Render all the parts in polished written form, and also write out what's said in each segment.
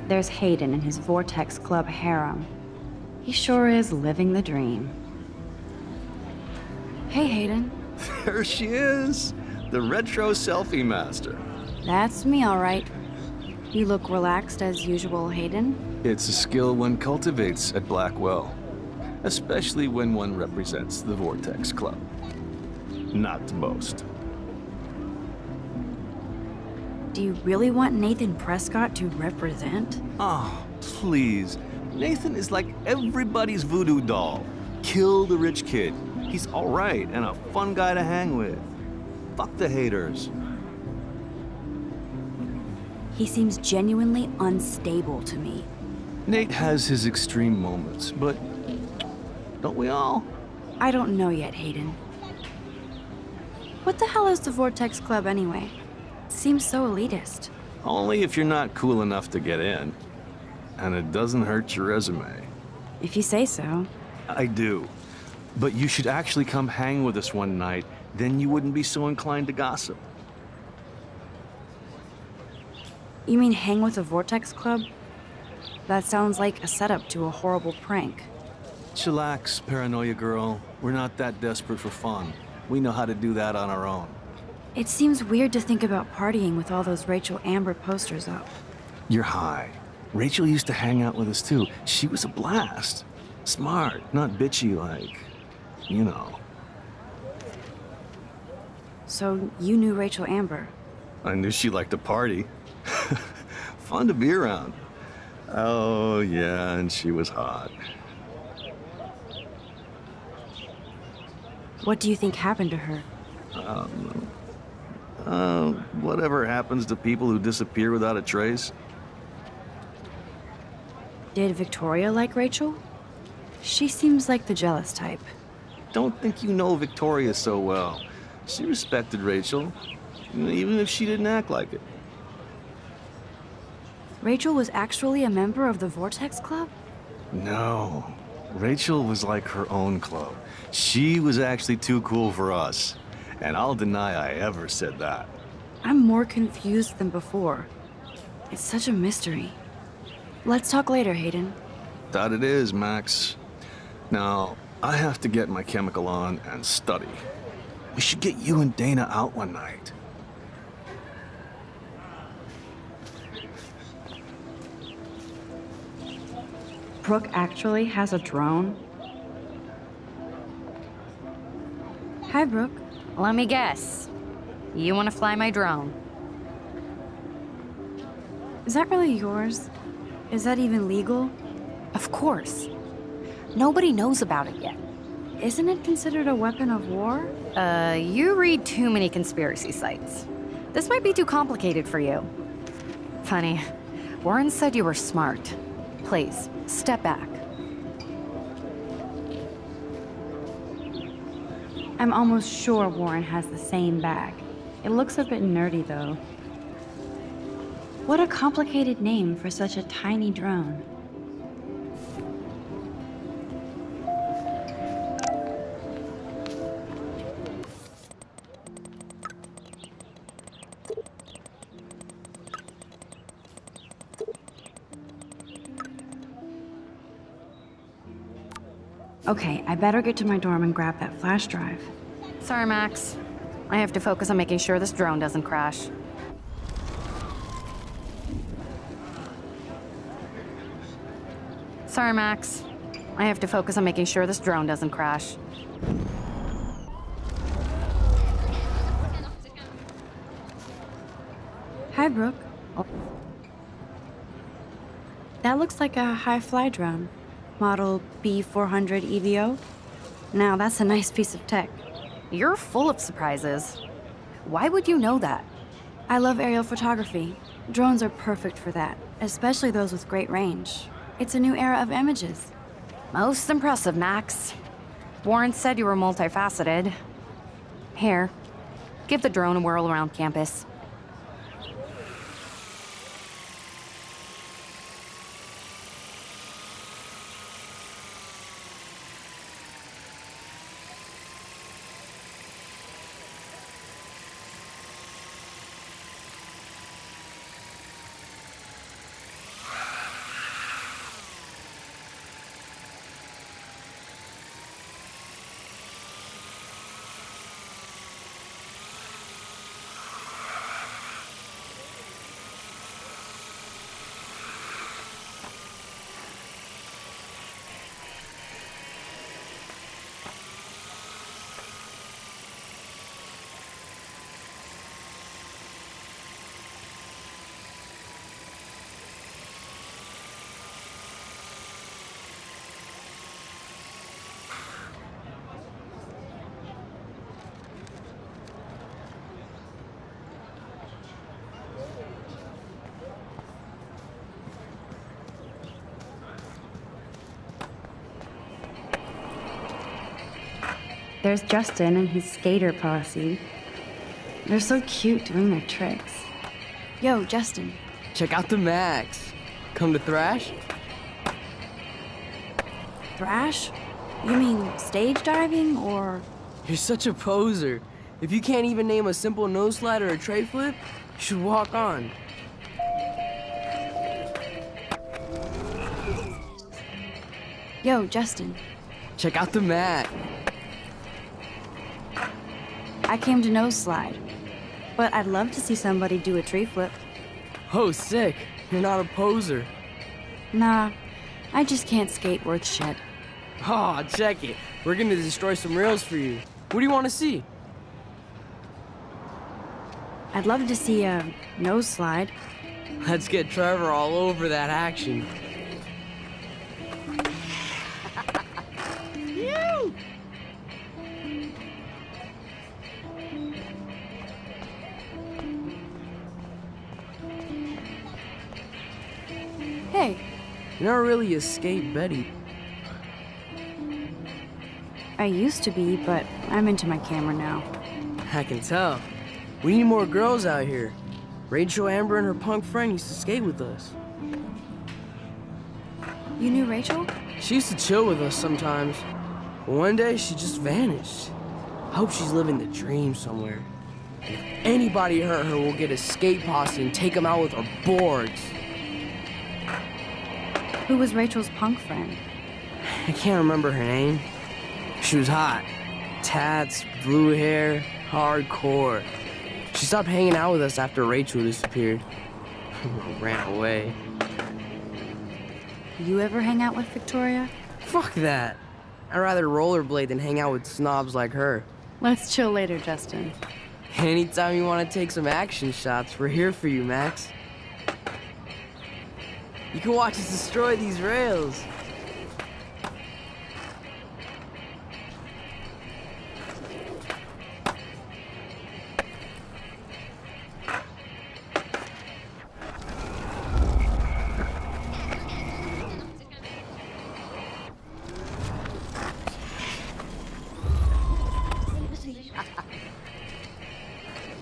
there's Hayden and his Vortex Club harem. He sure is living the dream. Hey, Hayden. There she is, the retro selfie master. That's me, all right. You look relaxed as usual, Hayden. It's a skill one cultivates at Blackwell, especially when one represents the Vortex Club. Not to boast. Do you really want Nathan Prescott to represent? Oh, please. Nathan is like everybody's voodoo doll. Kill the rich kid. He's all right and a fun guy to hang with. Fuck the haters. He seems genuinely unstable to me. Nate has his extreme moments, but don't we all? I don't know yet, Hayden. What the hell is the Vortex Club anyway? It seems so elitist. Only if you're not cool enough to get in. And it doesn't hurt your resume. If you say so. I do. But you should actually come hang with us one night, then you wouldn't be so inclined to gossip. You mean hang with the Vortex Club? That sounds like a setup to a horrible prank. Chillax, paranoia girl. We're not that desperate for fun. We know how to do that on our own. It seems weird to think about partying with all those Rachel Amber posters up. You're high. Rachel used to hang out with us too. She was a blast. Smart, not bitchy like, you know. So you knew Rachel Amber? I knew she liked to party. Fun to be around. Oh, yeah, and she was hot. What do you think happened to her? Whatever happens to people who disappear without a trace. Did Victoria like Rachel? She seems like the jealous type. Don't think you know Victoria so well. She respected Rachel, even if she didn't act like it. Rachel was actually a member of the Vortex Club? No. Rachel was like her own club. She was actually too cool for us. And I'll deny I ever said that. I'm more confused than before. It's such a mystery. Let's talk later, Hayden. That it is, Max. Now, I have to get my chemical on and study. We should get you and Dana out one night. Brooke actually has a drone? Hi, Brooke. Let me guess. You want to fly my drone? Is that really yours? Is that even legal? Of course. Nobody knows about it yet. Isn't it considered a weapon of war? You read too many conspiracy sites. This might be too complicated for you. Funny, Warren said you were smart. Please, step back. I'm almost sure Warren has the same bag. It looks a bit nerdy, though. What a complicated name for such a tiny drone. Okay, I better get to my dorm and grab that flash drive. Sorry, Max. I have to focus on making sure this drone doesn't crash. Sorry, Max. I have to focus on making sure this drone doesn't crash. Hi, Brooke. That looks like a high-fly drone. Model B400 EVO. Now, that's a nice piece of tech. You're full of surprises. Why would you know that? I love aerial photography. Drones are perfect for that, especially those with great range. It's a new era of images. Most impressive, Max. Warren said you were multifaceted. Here, give the drone a whirl around campus. there's Justin and his skater posse. They're so cute doing their tricks. Yo, Justin. Check out the Max. Come to thrash? Thrash? You mean stage diving or... You're such a poser. If you can't even name a simple nose slide or a tray flip, you should walk on. Yo, Justin. Check out the mat. I came to nose slide, but I'd love to see somebody do a tree flip. Oh, sick. You're not a poser. Nah, I just can't skate worth shit. Aw, check it. We're gonna destroy some rails for you. What do you want to see? I'd love to see a nose slide. Let's get Trevor all over that action. Hey, You're not really a skate Betty. I used to be, but I'm into my camera now. I can tell. We need more girls out here. Rachel Amber and her punk friend used to skate with us. You knew Rachel? She used to chill with us sometimes. But one day, she just vanished. I hope she's living the dream somewhere. And if anybody hurt her, we'll get a skate posse and take them out with our boards. Who was Rachel's punk friend? I can't remember her name. She was hot. Tats, blue hair, hardcore. She stopped hanging out with us after Rachel disappeared. Ran away. You ever hang out with Victoria? Fuck that. I'd rather rollerblade than hang out with snobs like her. Let's chill later, Justin. Anytime you want to take some action shots, we're here for you, Max. You can watch us destroy these rails.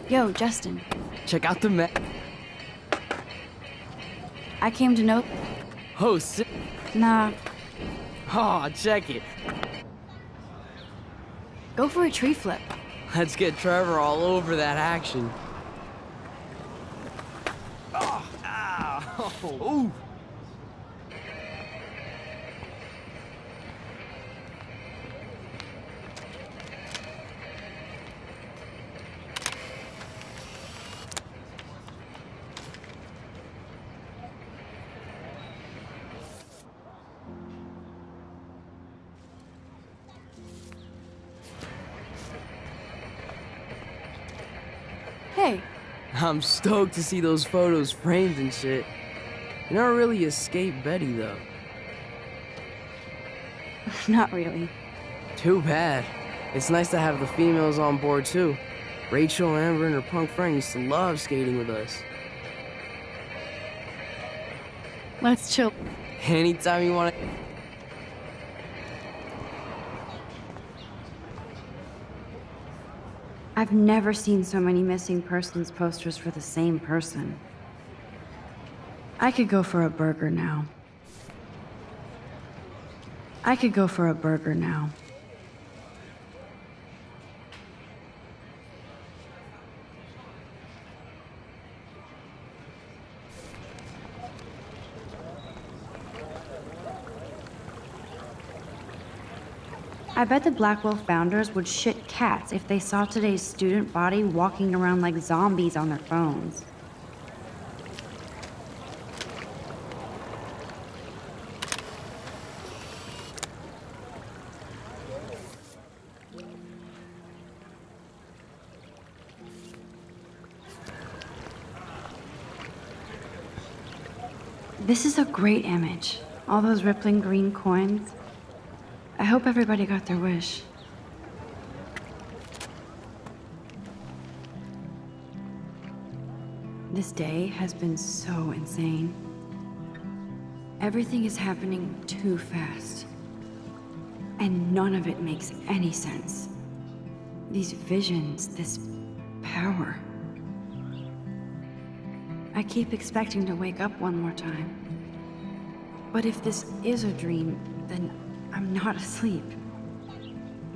Yo, Justin. Check out the map. I came to know... Oh, sick. Nah, Oh, check it. go for a tree flip. Let's get Trevor all over that action. Ooh. Hey, I'm stoked to see those photos framed and shit. You're not really a skate Betty, though. not really. Too bad. It's nice to have the females on board, too. Rachel, Amber, and her punk friend used to love skating with us. Let's chill. Anytime you want to... I've never seen so many missing persons posters for the same person. I could go for a burger now. I could go for a burger now. I bet the Blackwell founders would shit cats if they saw today's student body walking around like zombies on their phones. This is a great image. All those rippling green coins. I hope everybody got their wish. This day has been so insane. Everything is happening too fast. And none of it makes any sense. These visions, this power. I keep expecting to wake up one more time. But if this is a dream, then I'm not asleep.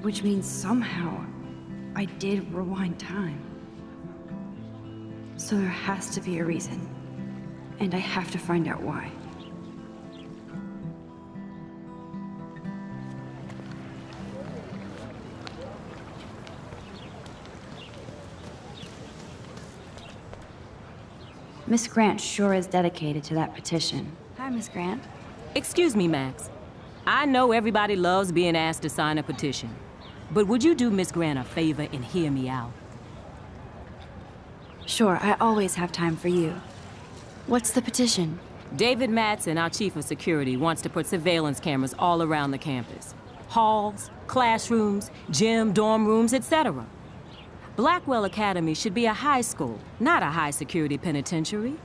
Which means somehow I did rewind time. So there has to be a reason. And I have to find out why. Miss Grant sure is dedicated to that petition. Hi, Miss Grant. Excuse me, Max. I know everybody loves being asked to sign a petition, but would you do Miss Grant a favor and hear me out? Sure, I always have time for you. What's the petition? David Matson, our chief of security, wants to put surveillance cameras all around the campus. Halls, classrooms, gym, dorm rooms, etc. Blackwell Academy should be a high school, not a high-security penitentiary.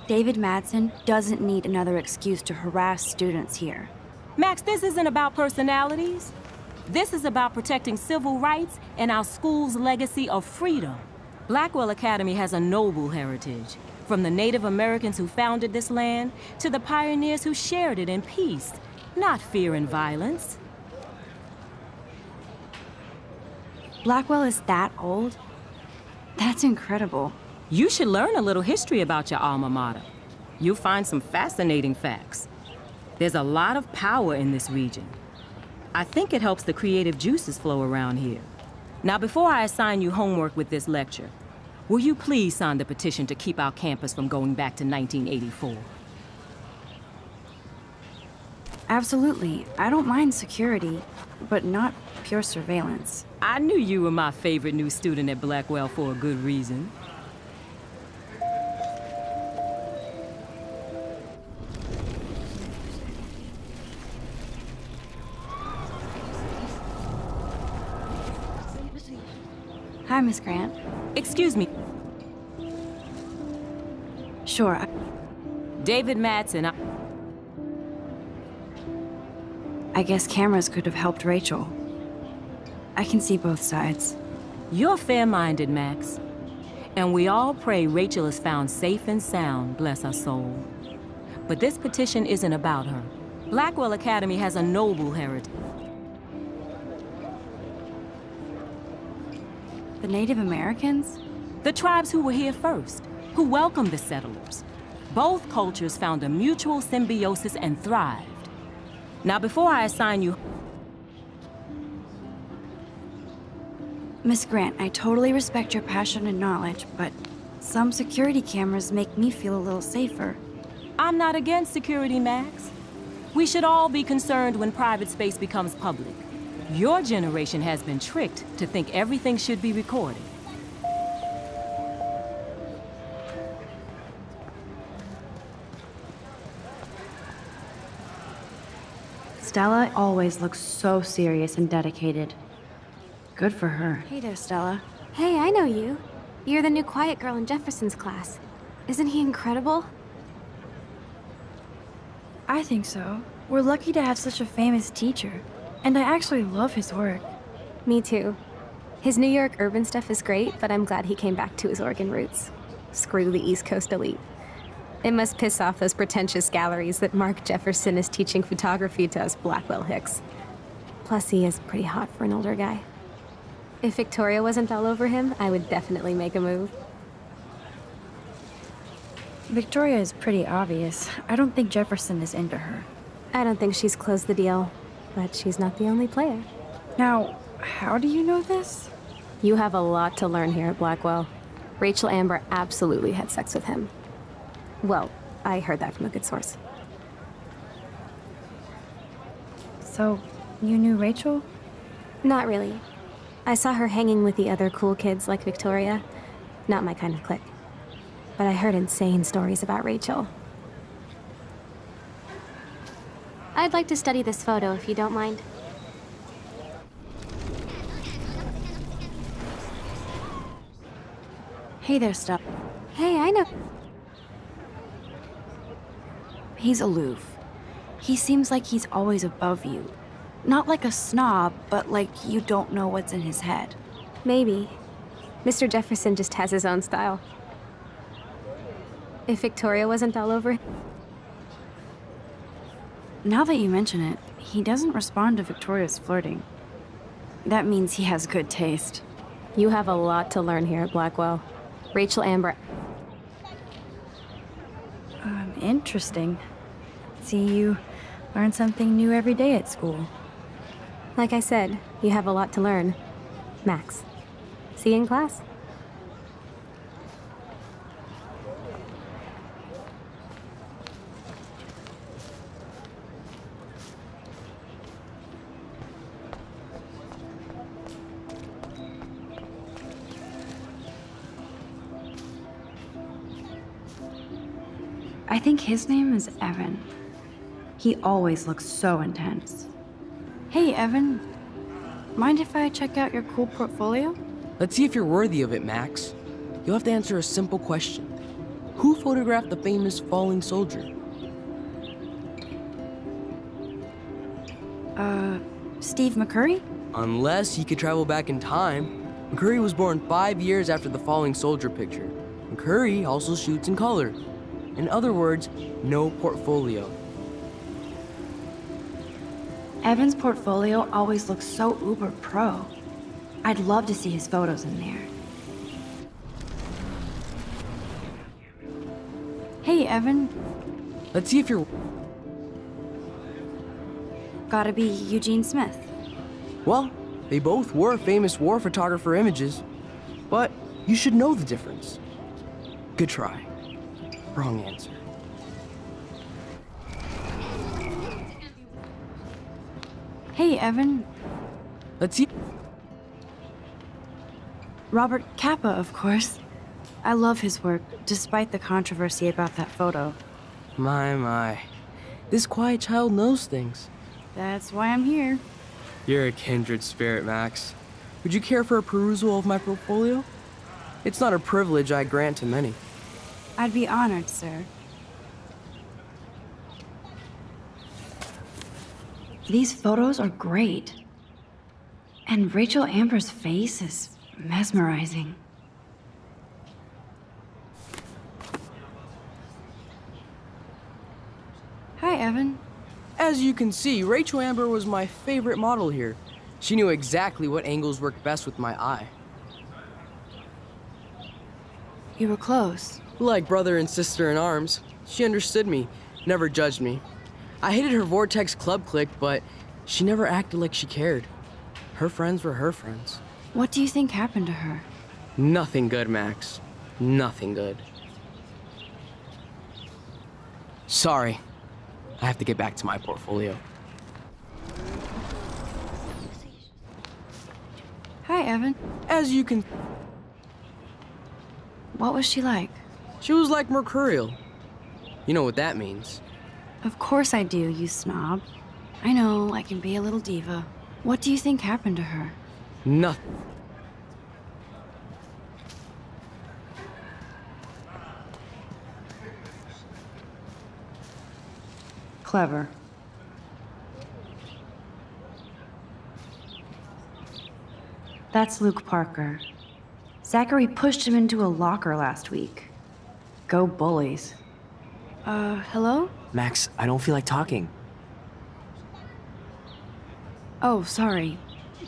David Madsen doesn't need another excuse to harass students here. Max, this isn't about personalities. This is about protecting civil rights and our school's legacy of freedom. Blackwell Academy has a noble heritage, from the Native Americans who founded this land to the pioneers who shared it in peace, not fear and violence. Blackwell is that old? That's incredible. You should learn a little history about your alma mater. You'll find some fascinating facts. There's a lot of power in this region. I think it helps the creative juices flow around here. Now, before I assign you homework with this lecture, will you please sign the petition to keep our campus from going back to 1984? Absolutely. I don't mind security, but not pure surveillance. I knew you were my favorite new student at Blackwell for a good reason. Hi, Miss Grant. Excuse me, Sure. David Matson. I guess cameras could have helped Rachel. I can see both sides. You're fair-minded, Max. And we all pray Rachel is found safe and sound, bless her soul. But this petition isn't about her. Blackwell Academy has a noble heritage. The Native Americans? The tribes who were here first, who welcomed the settlers. Both cultures found a mutual symbiosis and thrived. Now, before I assign you... Miss Grant, I totally respect your passion and knowledge, but some security cameras make me feel a little safer. I'm not against security, Max. We should all be concerned when private space becomes public. Your generation has been tricked to think everything should be recorded. Stella always looks so serious and dedicated. Good for her. Hey there, Stella. Hey, I know you. You're the new quiet girl in Jefferson's class. Isn't he incredible? I think so. We're lucky to have such a famous teacher. And I actually love his work. Me too. His New York urban stuff is great, but I'm glad he came back to his Oregon roots. Screw the East Coast elite. It must piss off those pretentious galleries that Mark Jefferson is teaching photography to us Blackwell hicks. Plus, he is pretty hot for an older guy. If Victoria wasn't all over him, I would definitely make a move. Victoria is pretty obvious. I don't think Jefferson is into her. I don't think she's closed the deal, but she's not the only player. Now, how do you know this? You have a lot to learn here at Blackwell. Rachel Amber absolutely had sex with him. Well, I heard that from a good source. So, you knew Rachel? Not really. I saw her hanging with the other cool kids like Victoria. Not my kind of clique. But I heard insane stories about Rachel. I'd like to study this photo if you don't mind. Hey there, Stella. Hey, I know. He's aloof. He seems like he's always above you. Not like a snob, but like you don't know what's in his head. Maybe. Mr. Jefferson just has his own style. If Victoria wasn't all over... Now that you mention it, he doesn't respond to Victoria's flirting. That means he has good taste. You have a lot to learn here at Blackwell. Rachel Amber... Interesting. See, you learn something new every day at school. Like I said, you have a lot to learn. Max. See you in class. I think his name is Evan. He always looks so intense. Hey, Evan. Mind if I check out your cool portfolio? Let's see if you're worthy of it, Max. You'll have to answer a simple question. Who photographed the famous falling soldier? Steve McCurry? Unless he could travel back in time. McCurry was born 5 years after the falling soldier picture. McCurry also shoots in color. In other words, no portfolio. Evan's portfolio always looks so uber pro. I'd love to see his photos in there. Hey, Evan. Let's see if you're... Gotta be Eugene Smith. Well, they both were famous war photographer images. But you should know the difference. Good try. Wrong answer. Hey, Evan. Let's see... Robert Capa, of course. I love his work, despite the controversy about that photo. My. This quiet child knows things. That's why I'm here. You're a kindred spirit, Max. Would you care for a perusal of my portfolio? It's not a privilege I grant to many. I'd be honored, sir. These photos are great. And Rachel Amber's face is mesmerizing. Hi, Evan. As you can see, Rachel Amber was my favorite model here. She knew exactly what angles worked best with my eye. You were close. Like brother and sister in arms, she understood me, never judged me. I hated her Vortex Club clique, but she never acted like she cared. Her friends were her friends. What do you think happened to her? Nothing good, Max. Nothing good. Sorry. I have to get back to my portfolio. Hi, Evan. As you can... What was she like? She was like mercurial. You know what that means. Of course I do, you snob. I know, I can be a little diva. What do you think happened to her? Nothing. Clever. That's Luke Parker. Zachary pushed him into a locker last week. Go bullies. Hello? Max, I don't feel like talking. Oh, sorry.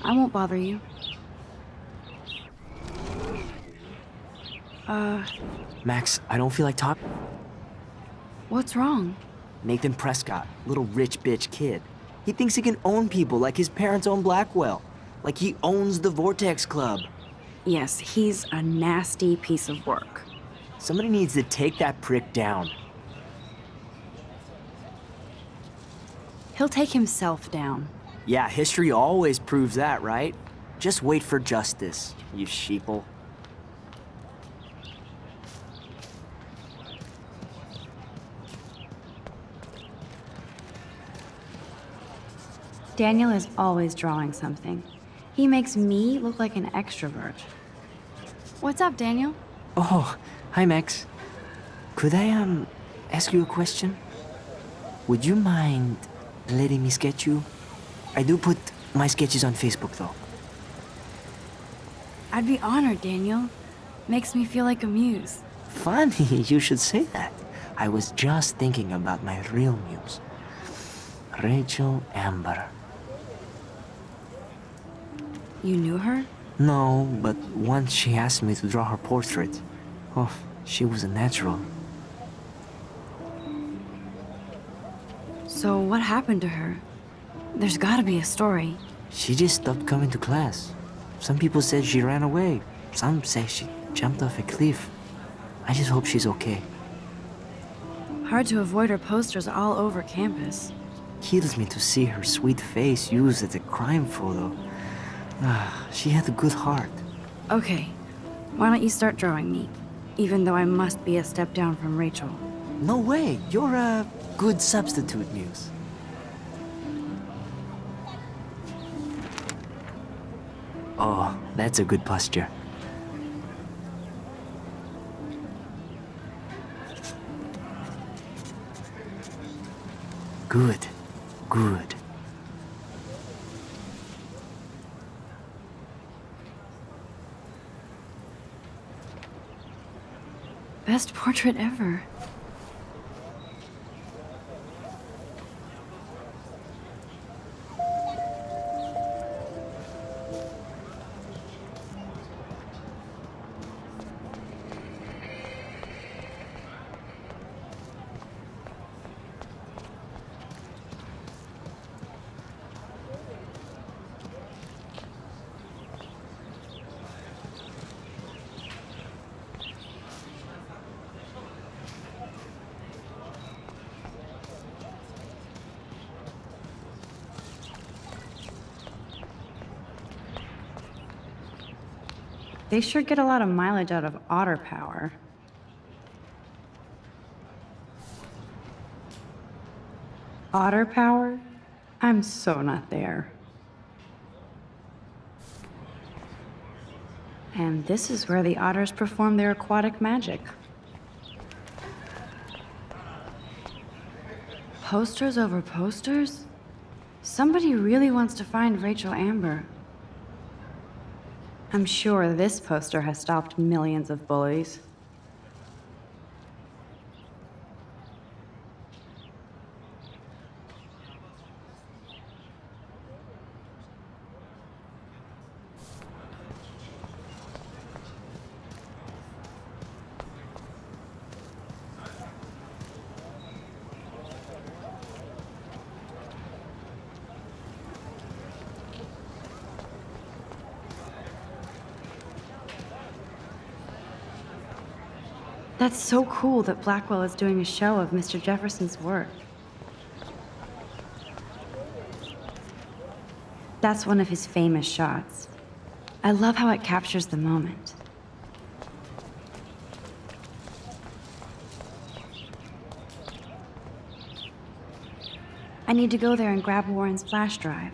I won't bother you. Max, I don't feel like talking. What's wrong? Nathan Prescott, little rich bitch kid. He thinks he can own people like his parents own Blackwell. Like he owns the Vortex Club. Yes, he's a nasty piece of work. Somebody needs to take that prick down. He'll take himself down. Yeah, history always proves that, right? Just wait for justice, you sheeple. Daniel is always drawing something. He makes me look like an extrovert. What's up, Daniel? Oh, hi Max. Could I, ask you a question? Would you mind letting me sketch you? I do put my sketches on Facebook, though. I'd be honored, Daniel. Makes me feel like a muse. Funny you should say that. I was just thinking about my real muse. Rachel Amber. You knew her? No, but once she asked me to draw her portrait. Oh, she was a natural. So what happened to her? There's gotta be a story. She just stopped coming to class. Some people said she ran away. Some say she jumped off a cliff. I just hope she's okay. Hard to avoid her posters all over campus. Kills me to see her sweet face used as a crime photo. She had a good heart. Okay, why don't you start drawing me? Even though I must be a step down from Rachel. No way, you're a good substitute, Muse. Oh, that's a good posture. Good, good. Best portrait ever. They sure get a lot of mileage out of otter power. Otter power? I'm so not there. And this is where the otters perform their aquatic magic. Posters over posters? Somebody really wants to find Rachel Amber. I'm sure this poster has stopped millions of bullies. That's so cool that Blackwell is doing a show of Mr. Jefferson's work. That's one of his famous shots. I love how it captures the moment. I need to go there and grab Warren's flash drive.